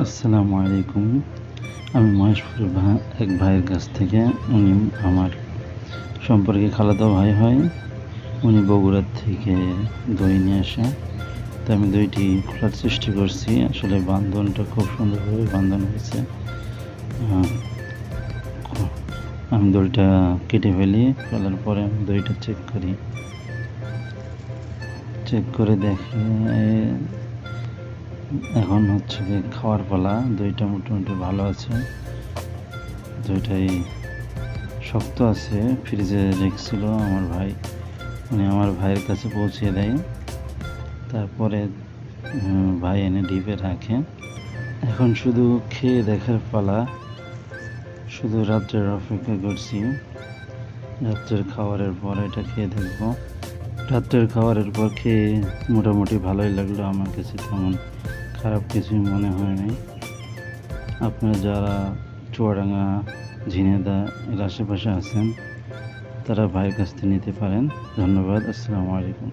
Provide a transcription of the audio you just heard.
আসসালামু আলাইকুম। আমি মহেশপুর এক ভাইয়ের কাছ থেকে, উনি আমার সম্পর্কে খালাতো ভাই হয়। উনি বগুড়ার থেকে দই নিয়ে আসে, তো আমি দইটি খোলার চেষ্টা করছি। আসলে বান্ধনটা খুব সুন্দরভাবে বান্ধন হয়েছে। আমি দইটা কেটে ফেলি, ফেলার পরে আমি দইটা চেক করে দেখি এখন হচ্ছে যে খাওয়ার পালা। দইটা মোটামুটি ভালো আছে, দইটাই শক্ত আছে। ফ্রিজে রেখেছিল আমার ভাই, উনি আমার ভাইয়ের কাছে পৌঁছে দেয়। তারপরে ভাই এনে ডিপে রাখে। এখন শুধু খেয়ে দেখার পালা, শুধু রাত্রের অপেক্ষা করছি। রাত্রের খাবারের পর এটা খেয়ে দেখবো। রাত্রের খাবারের পর খেয়ে মোটামুটি ভালোই লাগলো, আমার কাছে তেমন খারাপ কিছুই মনে হয় নাই। আপনারা যারা চুয়াডাঙ্গা, ঝিনেদা এর আশেপাশে আছেন, তারা ভাইয়ের কাছ থেকে নিতে পারেন। ধন্যবাদ। আসসালামু আলাইকুম।